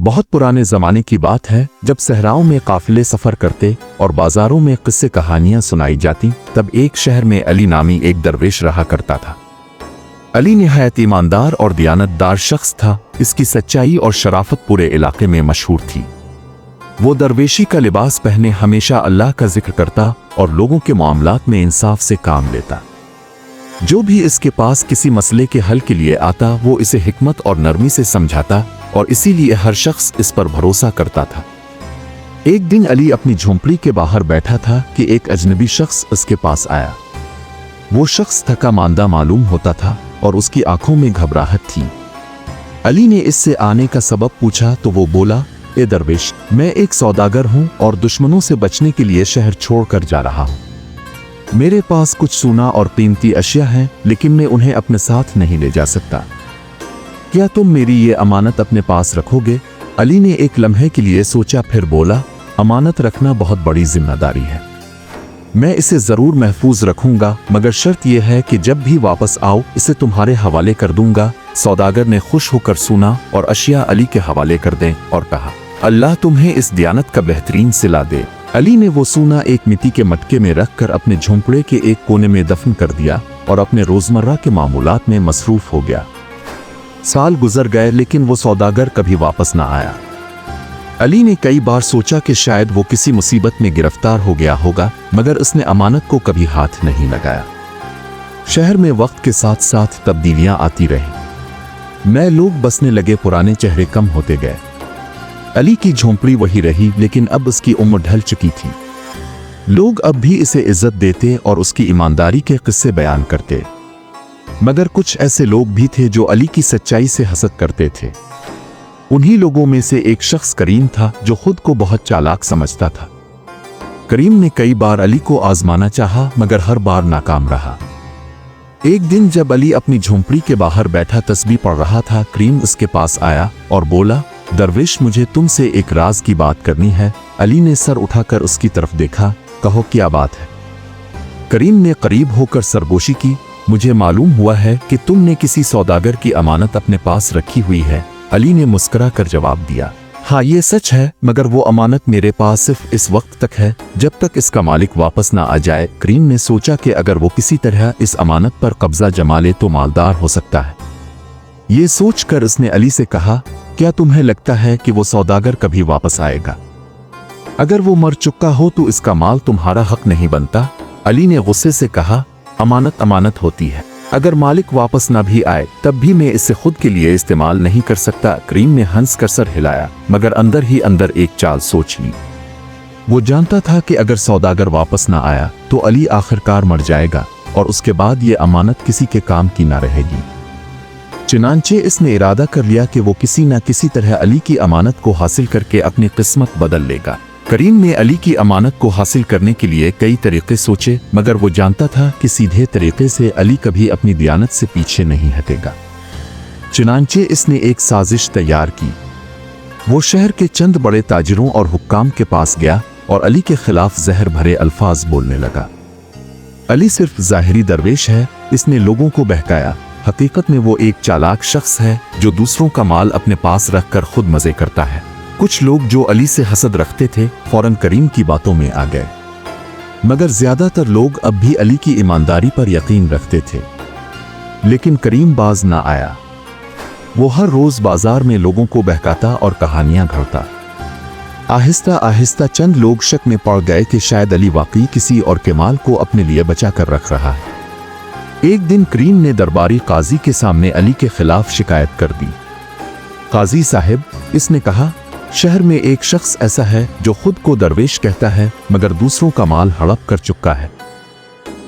बहुत पुराने ज़माने की बात है, जब सहराओं में काफिले सफ़र करते और बाजारों में किस्से कहानियां सुनाई जाती, तब एक शहर में अली नामी एक दरवेश रहा करता था। अली निहायत ईमानदार और दियानतदार शख्स था। इसकी सच्चाई और शराफत पूरे इलाके में मशहूर थी। वो दरवेशी का लिबास पहने हमेशा अल्लाह का जिक्र करता और लोगों के मामलात में इंसाफ से काम लेता। जो भी इसके पास किसी मसले के हल के लिए आता, वो इसे हिकमत और नरमी से समझाता और इसीलिए हर शख्स इस पर भरोसा करता था। एक दिन अली अपनी झोंपड़ी के बाहर बैठा था कि एक अजनबी शख्स उसके पास आया। वो शख्स थका मांदा मालूम होता था और उसकी आंखों में घबराहट थी। अली ने इससे आने का सबब पूछा तो वो बोला, ए दरवेश, मैं एक सौदागर हूं और दुश्मनों से बचने के लिए शहर छोड़कर जा रहा हूं। मेरे पास कुछ सोना और कीमती अशिया हैं, लेकिन मैं उन्हें अपने साथ नहीं ले जा सकता। क्या तुम मेरी ये अमानत अपने पास रखोगे? अली ने एक लम्हे के लिए सोचा, फिर बोला, अमानत रखना बहुत बड़ी जिम्मेदारी है। मैं इसे जरूर महफूज रखूंगा, मगर शर्त यह है कि जब भी वापस आओ इसे तुम्हारे हवाले कर दूंगा। सौदागर ने खुश होकर सुना और अशिया अली के हवाले कर दें और कहा, अल्लाह तुम्हें इस दियानत का बेहतरीन सिला दे। अली ने वो सोना एक मिट्टी के मटके में रखकर अपने झोंपड़े के एक कोने में दफन कर दिया और अपने रोजमर्रा के मामूलात में मसरूफ हो गया। साल गुजर गए, लेकिन वो सौदागर कभी वापस न आया। अली ने कई बार सोचा कि शायद वो किसी मुसीबत में गिरफ्तार हो गया होगा, मगर उसने अमानत को कभी हाथ नहीं लगाया। शहर में वक्त के साथ साथ तब्दीलियां आती रहीं। नए लोग बसने लगे, पुराने चेहरे कम होते गए। अली की झोंपड़ी वही रही, लेकिन अब उसकी उम्र ढल चुकी थी। लोग अब भी इसे इज्जत देते और उसकी ईमानदारी के किस्से बयान करते, मगर कुछ ऐसे लोग भी थे जो अली की सच्चाई से हसद करते थे। उन्हीं लोगों में से एक शख्स करीम था, जो खुद को बहुत चालाक समझता था। करीम ने कई बार अली को आजमाना चाहा, मगर हर बार नाकाम रहा। एक दिन जब अली अपनी झोंपड़ी के बाहर बैठा तस्बीह पढ़ रहा था, करीम उसके पास आया और बोला, दरवेश, मुझे तुमसे एक राज की बात करनी है। अली ने सर उठाकर उसकी तरफ देखा। कहो, क्या बात है? करीम ने करीब होकर सरगोशी की। मुझे मालूम हुआ है कि तुमने किसी सौदागर की अमानत अपने पास रखी हुई है। अली ने मुस्कुरा कर जवाब दिया, हाँ ये सच है, मगर वो अमानत मेरे पास सिर्फ इस वक्त तक है जब तक इसका मालिक वापस ना आ जाए। करीम ने सोचा कि अगर वो किसी तरह इस अमानत पर कब्जा जमा ले तो मालदार हो सकता है। ये सोचकर उसने अली से कहा, क्या तुम्हें लगता है कि वो सौदागर कभी वापस आएगा? अगर वो मर चुका हो तो इसका माल तुम्हारा हक नहीं बनता। अली ने गुस्से से कहा, अमानत अमानत होती है, अगर मालिक वापस ना भी आए तब भी मैं इसे खुद के लिए इस्तेमाल नहीं कर सकता। करीम ने हंस कर सर हिलाया, मगर अंदर ही अंदर एक चाल सोच ली। वो जानता था कि अगर सौदागर वापस ना आया तो अली आखिरकार मर जाएगा और उसके बाद ये अमानत किसी के काम की ना रहेगी। चुनांचे इसने इरादा कर लिया कि वो किसी न किसी तरह अली की अमानत को हासिल करके अपनी किस्मत बदल लेगा। करीम ने अली की अमानत को हासिल करने के लिए कई तरीके सोचे, मगर वो जानता था कि सीधे तरीके से अली कभी अपनी दियानत से पीछे नहीं हटेगा। चुनांचे इसने एक साजिश तैयार की। वो शहर के चंद बड़े ताजिरों और हुक्काम के पास गया और अली के खिलाफ जहर भरे अल्फाज बोलने लगा। अली सिर्फ ज़ाहिरी दरवेश है, इसने लोगों को बहकाया। हकीकत में वो एक चालाक शख्स है जो दूसरों का माल अपने पास रखकर खुद मजे करता है। कुछ लोग जो अली से हसद रखते थे फौरन करीम की बातों में आ गए, मगर ज्यादातर लोग अब भी अली की ईमानदारी पर यकीन रखते थे। लेकिन करीम बाज ना आया। वो हर रोज बाजार में लोगों को बहकाता और कहानियां घड़ता। आहिस्ता आहिस्ता चंद लोग शक में पड़ गए कि शायद अली वाकई किसी और के माल को अपने लिए बचा कर रख रहा है। एक दिन करीम ने दरबारी काजी के सामने अली के खिलाफ शिकायत कर दी। काजी साहब, इसने कहा, शहर में एक शख्स ऐसा है जो खुद को दरवेश कहता है मगर दूसरों का माल हड़प कर चुका है।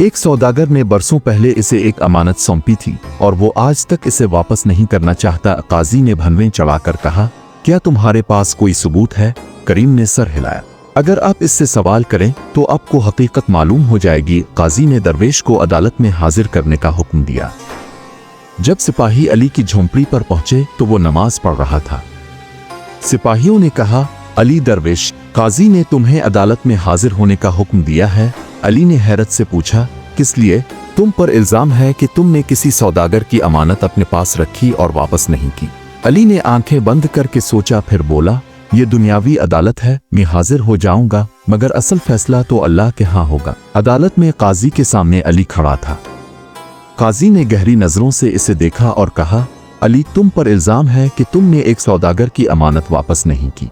एक सौदागर ने बरसों पहले इसे एक अमानत सौंपी थी और वो आज तक इसे वापस नहीं करना चाहता। काजी ने भनवें चढ़ाकर कहा, क्या तुम्हारे पास कोई सबूत है? करीम ने सर हिलाया। अगर आप इससे सवाल करें तो आपको हकीकत मालूम हो जाएगी। काजी ने दरवेश को अदालत में हाजिर करने का हुक्म दिया। जब सिपाही अली की झोंपड़ी पर पहुंचे तो वो नमाज पढ़ रहा था। सिपाहियों ने कहा, अली दरवेश, काजी ने तुम्हें अदालत में हाजिर होने का हुक्म दिया है। अली ने हैरत से पूछा, किस लिए? तुम पर इल्जाम है कि तुमने किसी सौदागर की अमानत अपने पास रखी और वापस नहीं की। अली ने आंखें बंद करके सोचा, फिर बोला, ये दुनियावी अदालत है, मैं हाजिर हो जाऊंगा, मगर असल फैसला तो अल्लाह के यहाँ होगा। अदालत में काजी के सामने अली खड़ा था। काजी ने गहरी नजरों से इसे देखा और कहा, अली, तुम पर इल्जाम है कि तुमने एक सौदागर की अमानत वापस नहीं की।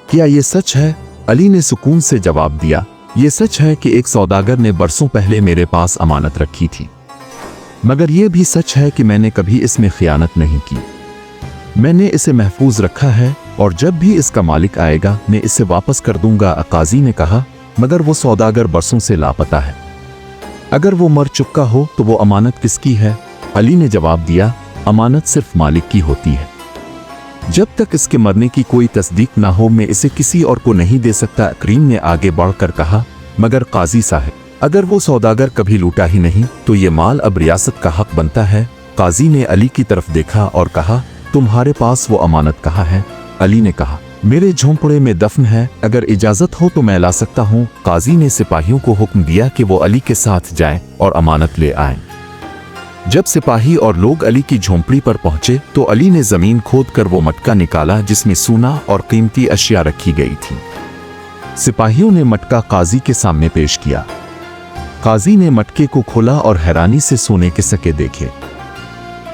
क्या ये सच है? अली ने सुकून से जवाब दिया, ये सच है कि एक सौदागर ने बरसों पहले मेरे पास अमानत रखी थी, मगर यह भी सच है कि मैंने कभी इसमें खियानत नहीं की। मैंने इसे महफूज रखा है और जब भी इसका मालिक आएगा मैं इसे वापस कर दूंगा। काजी ने कहा, मगर वो सौदागर बरसों से लापता है, अगर वो मर चुका हो तो वो अमानत किसकी है? अली ने जवाब दिया, अमानत सिर्फ मालिक की होती है। जब तक इसके मरने की कोई तस्दीक ना हो मैं इसे किसी और को नहीं दे सकता। करीम ने आगे बढ़कर कहा, मगर काजी साहब, अगर वो सौदागर कभी लूटा ही नहीं तो ये माल अब रियासत का हक बनता है। काजी ने अली की तरफ देखा और कहा, तुम्हारे पास वो अमानत कहाँ है? अली ने कहा, मेरे झोंपड़े में दफन है, अगर इजाजत हो तो मैं ला सकता हूँ। काजी ने सिपाहियों को हुक्म दिया कि वो अली के साथ जाएं और अमानत ले आएं। जब सिपाही और लोग अली की झोंपड़ी पर पहुंचे तो अली ने जमीन खोदकर वो मटका निकाला जिसमें सोना और कीमती अशिया रखी गई थी। सिपाहियों ने मटका काजी के सामने पेश किया। काजी ने मटके को खोला और हैरानी से सोने के सके देखे।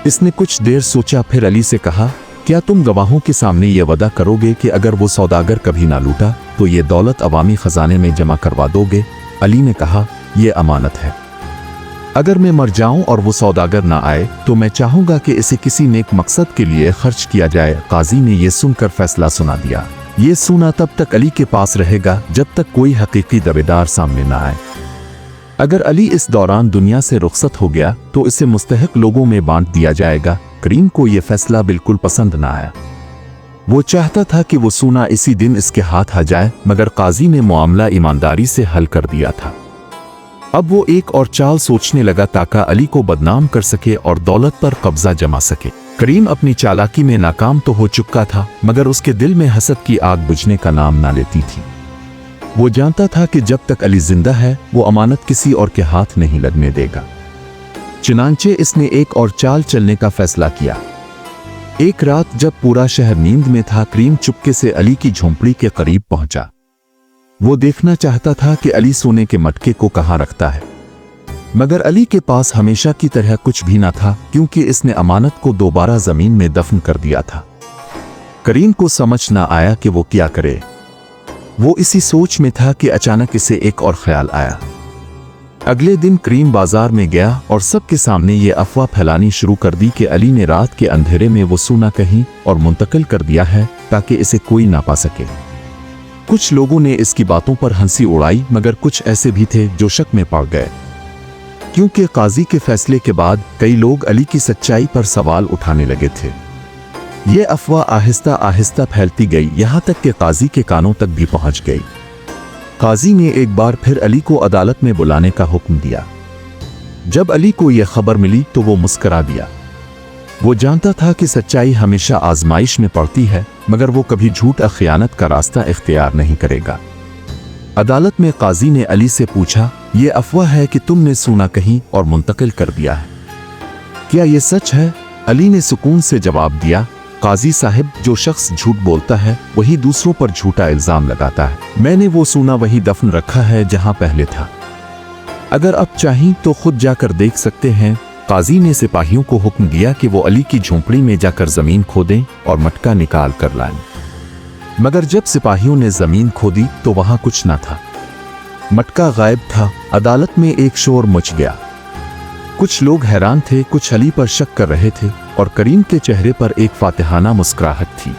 इसने कुछ देर सोचा, फिर अली से कहा, क्या तुम गवाहों के सामने ये वादा करोगे कि अगर वो सौदागर कभी ना लूटा तो ये दौलत अवामी खजाने में जमा करवा दोगे? अली ने कहा, यह अमानत है, अगर मैं मर जाऊं और वो सौदागर ना आए तो मैं चाहूंगा कि इसे किसी नेक मकसद के लिए खर्च किया जाए। काजी ने यह सुनकर फैसला सुना दिया। ये सोना तब तक अली के पास रहेगा जब तक कोई हकीकी दावेदार सामने ना आए। अगर अली इस दौरान दुनिया से रुखसत हो गया तो इसे मुस्तहिक लोगों में बांट दिया जाएगा। करीम को यह फैसला बिल्कुल पसंद ना आया। वो चाहता था कि वो सोना इसी दिन इसके हाथ आ जाए, मगर काजी ने मामला ईमानदारी से हल कर दिया था। अब वो एक और चाल सोचने लगा ताकि अली को बदनाम कर सके और दौलत पर कब्जा जमा सके। करीम अपनी चालाकी में नाकाम तो हो चुका था, मगर उसके दिल में हसद की आग बुझने का नाम ना लेती थी। वो जानता था कि जब तक अली जिंदा है वो अमानत किसी और के हाथ नहीं लगने देगा। चुनांचे इसने एक और चाल चलने का फैसला किया। एक रात जब पूरा शहर नींद में था, करीम चुपके से अली की झोंपड़ी के करीब पहुंचा। वो देखना चाहता था कि अली सोने के मटके को कहाँ रखता है, मगर अली के पास हमेशा की तरह कुछ भी न था, क्योंकि इसने अमानत को दोबारा जमीन में दफन कर दिया था। करीम को समझ ना आया कि वो क्या करे। वो इसी सोच में था कि अचानक इसे एक और ख्याल आया। अगले दिन करीम बाजार में गया और सबके सामने ये अफवाह फैलानी शुरू कर दी कि अली ने रात के अंधेरे में वो सोना कहीं और मुंतकिल कर दिया है ताकि इसे कोई ना पा सके। कुछ लोगों ने इसकी बातों पर हंसी उड़ाई, मगर कुछ ऐसे भी थे जो शक में पड़ गए, क्योंकि काजी के फैसले के बाद कई लोग अली की सच्चाई पर सवाल उठाने लगे थे। ये अफवाह आहिस्ता आहिस्ता फैलती गई, यहाँ तक कि काजी के कानों तक भी पहुँच गई। काजी ने एक बार फिर अली को अदालत में बुलाने का हुक्म दिया। जब अली को यह खबर मिली तो वो मुस्करा दिया। वो जानता था कि सच्चाई हमेशा आजमाइश में पड़ती है, मगर वो कभी झूठ या खियानत का रास्ता इख्तियार नहीं करेगा। अदालत में काजी ने अली से पूछा, ये अफवाह है कि तुमने सोना कहीं और मुंतकिल कर दिया है, क्या ये सच है? अली ने सुकून से जवाब दिया, काजी साहब, जो शख्स झूठ बोलता है वही दूसरों पर झूठा इल्जाम लगाता है। मैंने वो सोना वही दफन रखा है जहां पहले था। अगर आप चाहें तो खुद जाकर देख सकते हैं। काजी ने सिपाहियों को हुक्म दिया कि वो अली की झोंपड़ी में जाकर जमीन खोदें और मटका निकाल कर लाएं। मगर जब सिपाहियों ने जमीन खोदी तो वहां कुछ न था, मटका गायब था। अदालत में एक शोर मच गया। कुछ लोग हैरान थे, कुछ अली पर शक कर रहे थे और करीम के चेहरे पर एक फातिहाना मुस्कुराहट थी।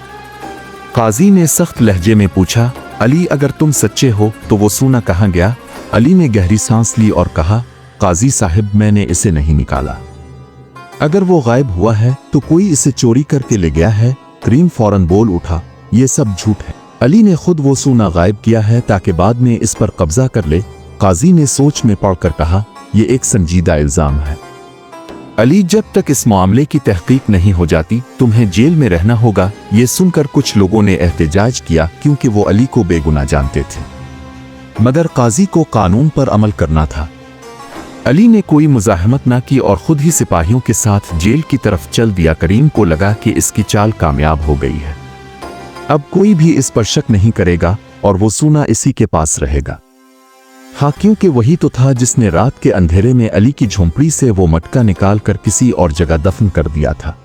काजी ने सख्त लहजे में पूछा, अली, अगर तुम सच्चे हो तो वो सोना कहाँ गया? अली ने गहरी सांस ली और कहा, काजी साहब, मैंने इसे नहीं निकाला। अगर वो गायब हुआ है तो कोई इसे चोरी करके ले गया है। करीम फौरन बोल उठा, ये सब झूठ है। अली ने खुद वो सोना गायब किया है ताकि बाद में इस पर कब्जा कर ले। काजी ने सोच में पड़कर कहा, ये एक संजीदा इल्जाम है अली, जब तक इस मामले की तहकीक नहीं हो जाती तुम्हें जेल में रहना होगा। ये सुनकर कुछ लोगों ने एहतजाज किया, क्योंकि वो अली को बेगुनाह जानते थे, मगर काजी को कानून पर अमल करना था। अली ने कोई मुजाहमत ना की और खुद ही सिपाहियों के साथ जेल की तरफ चल दिया। करीम को लगा कि इसकी चाल कामयाब हो गई है, अब कोई भी इस पर शक नहीं करेगा और वो सोना इसी के पास रहेगा। हाँ, क्योंकि वही तो था जिसने रात के अंधेरे में अली की झोंपड़ी से वो मटका निकाल कर किसी और जगह दफन कर दिया था।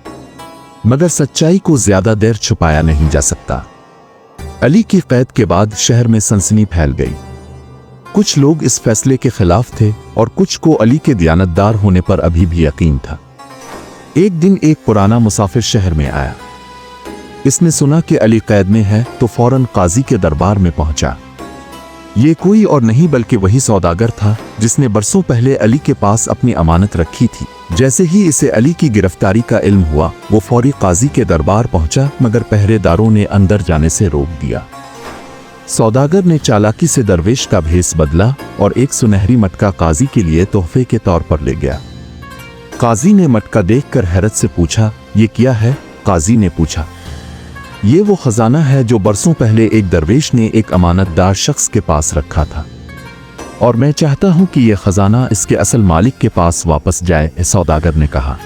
मगर सच्चाई को ज्यादा देर छुपाया नहीं जा सकता। अली की कैद के बाद शहर में सनसनी फैल गई। कुछ लोग इस फैसले के खिलाफ थे और कुछ को अली के दियानतदार होने पर अभी भी यकीन था। एक दिन एक पुराना मुसाफिर शहर में आया। इसने सुना कि अली कैद में है तो फौरन काजी के दरबार में पहुंचा। ये कोई और नहीं बल्कि वही सौदागर था जिसने बरसों पहले अली के पास अपनी अमानत रखी थी। जैसे ही इसे अली की गिरफ्तारी का इल्म हुआ, वो फौरी काजी के दरबार पहुंचा, मगर पहरेदारों ने अंदर जाने से रोक दिया। सौदागर ने चालाकी से दरवेश का भेस बदला और एक सुनहरी मटका काजी के लिए तोहफे के तौर पर ले गया। काजी ने मटका देखकर हैरत से पूछा, ये क्या है? काजी ने पूछा, ये वो खजाना है जो बरसों पहले एक दरवेश ने एक अमानतदार शख्स के पास रखा था, और मैं चाहता हूं कि यह खजाना इसके असल मालिक के पास वापस जाए, सौदागर ने कहा।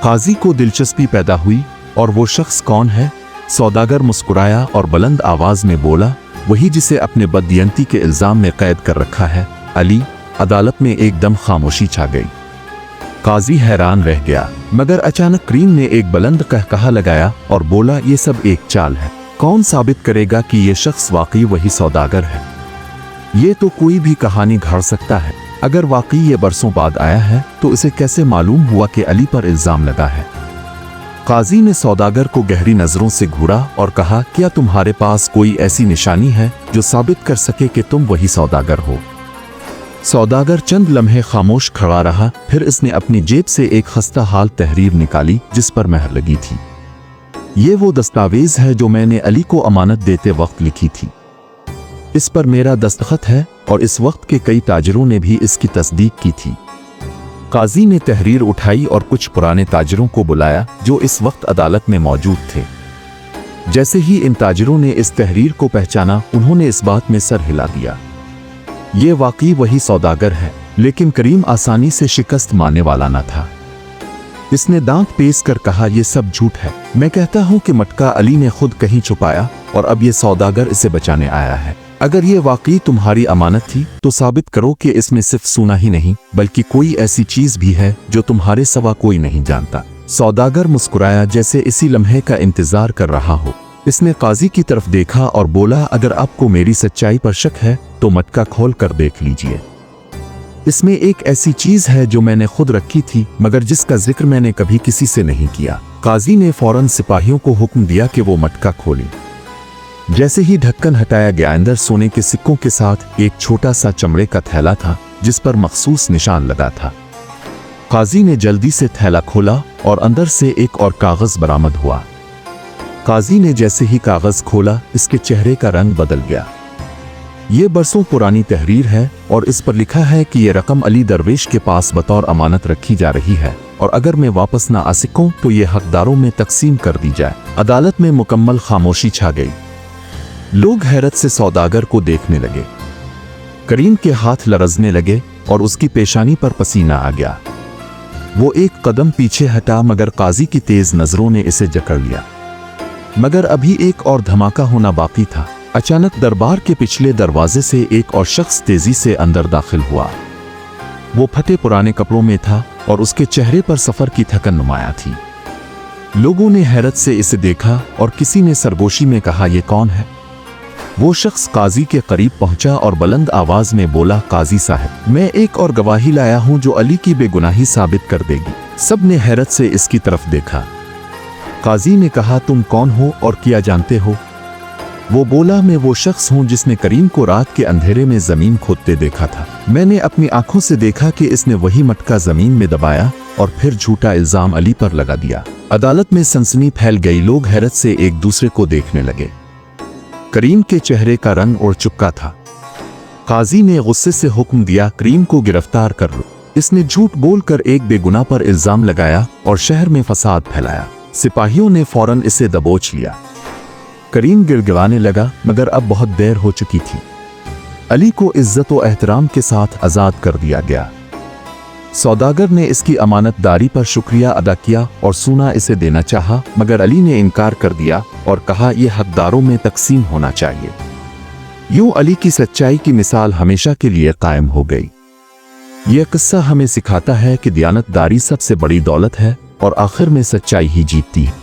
काजी को दिलचस्पी पैदा हुई, और वो शख्स कौन है? सौदागर मुस्कुराया और बुलंद आवाज में बोला, वही जिसे अपने बददियंती के इल्जाम में कैद कर रखा है, अली। अदालत में एकदम खामोशी छा गई। काजी हैरान रह गया, मगर अचानक करीम ने एक बुलंद कहकहा लगाया और बोला, ये सब एक चाल है। कौन साबित करेगा कि ये शख्स वाकई वही सौदागर है? ये तो कोई भी कहानी घड़ सकता है। अगर वाकई ये बरसों बाद आया है तो इसे कैसे मालूम हुआ कि अली पर इल्जाम लगा है? काजी ने सौदागर को गहरी नजरों से घूरा और कहा, क्या तुम्हारे पास कोई ऐसी निशानी है जो साबित कर सके कि तुम वही सौदागर हो? सौदागर चंद लम्हे खामोश खड़ा रहा, फिर इसने अपनी जेब से एक खस्ता हाल तहरीर निकाली जिस पर मेहर लगी थी। ये वो दस्तावेज है जो मैंने अली को अमानत देते वक्त लिखी थी। इस पर मेरा दस्तखत है और इस वक्त के कई ताजरों ने भी इसकी तस्दीक की थी। काजी ने तहरीर उठाई और कुछ पुराने ताजरों को बुलाया जो इस वक्त अदालत में मौजूद थे। जैसे ही इन ताजरों ने इस तहरीर को पहचाना, उन्होंने इस बात में सर हिला दिया, ये वाकई वही सौदागर है। लेकिन करीम आसानी से शिकस्त मानने वाला न था। इसने दांत पेश कर कहा, यह सब झूठ है। मैं कहता हूं कि मटका अली ने खुद कहीं छुपाया और अब यह सौदागर इसे बचाने आया है। अगर ये वाकई तुम्हारी अमानत थी तो साबित करो कि इसमें सिर्फ सोना ही नहीं बल्कि कोई ऐसी चीज भी है जो तुम्हारे सिवा कोई नहीं जानता। सौदागर मुस्कुराया जैसे इसी लम्हे का इंतजार कर रहा हो। इसने काजी की तरफ देखा और बोला, अगर आपको मेरी सच्चाई पर शक है तो मटका खोल कर देख लीजिए। इसमें एक ऐसी चीज है जो मैंने खुद रखी थी मगर जिसका जिक्र मैंने कभी किसी से नहीं किया। काजी ने फौरन सिपाहियों को हुक्म दिया कि वो मटका खोलें। जैसे ही ढक्कन हटाया गया, अंदर सोने के सिक्कों के साथ एक छोटा सा चमड़े का थैला था जिस पर मखसूस निशान लगा था। काजी ने जल्दी से थैला खोला और अंदर से एक और कागज बरामद हुआ। काजी ने जैसे ही कागज खोला, इसके चेहरे का रंग बदल गया। ये बरसों पुरानी तहरीर है और इस पर लिखा है कि ये रकम अली दरवेश के पास बतौर अमानत रखी जा रही है और अगर मैं वापस ना आ सकूं तो ये हकदारों में तकसीम कर दी जाए। अदालत में मुकम्मल खामोशी छा गई। लोग हैरत से सौदागर को देखने लगे। करीम के हाथ लरजने लगे और उसकी पेशानी पर पसीना आ गया। वो एक कदम पीछे हटा मगर काजी की तेज नजरों ने इसे जकड़ लिया। मगर अभी एक और धमाका होना बाकी था। अचानक दरबार के पिछले दरवाजे से एक और शख्स तेजी से अंदर दाखिल हुआ। वो फटे पुराने कपड़ों में था और उसके चेहरे पर सफर की थकन नुमाया थी। लोगों ने हैरत से इसे देखा और किसी ने सरगोशी में कहा, यह कौन है? वो शख्स काजी के करीब पहुंचा और बुलंद आवाज में बोला, काजी साहब, मैं एक और गवाही लाया हूं जो अली की बेगुनाही साबित कर देगी। सब ने हैरत से इसकी तरफ देखा। काजी ने कहा, तुम कौन हो और क्या जानते हो? वो बोला, मैं वो शख्स हूं जिसने करीम को रात के अंधेरे में जमीन खोदते देखा था। मैंने अपनी आंखों से देखा कि इसने वही मटका जमीन में दबाया और फिर झूठा इल्जाम अली पर लगा दिया। अदालत में सनसनी फैल गई। लोग हैरत से एक दूसरे को देखने लगे। करीम के चेहरे का रंग उड़ चुका था। काजी ने गुस्से से हुक्म दिया, करीम को गिरफ्तार कर लो। इसने झूठ बोलकर एक बेगुनाह पर इल्जाम लगाया और शहर में फसाद फैलाया। सिपाहियों ने फौरन इसे दबोच लिया। करीम गिड़गिड़ाने लगा मगर अब बहुत देर हो चुकी थी। अली को इज्जत व एहतराम के साथ आजाद कर दिया गया। सौदागर ने इसकी अमानतदारी पर शुक्रिया अदा किया और सोना इसे देना चाहा, मगर अली ने इनकार कर दिया और कहा यह हकदारों में तकसीम होना चाहिए। यूं अली की सच्चाई की मिसाल हमेशा के लिए कायम हो गई। यह किस्सा हमें सिखाता है कि दयानतदारी सबसे बड़ी दौलत है और आखिर में सच्चाई ही जीतती है।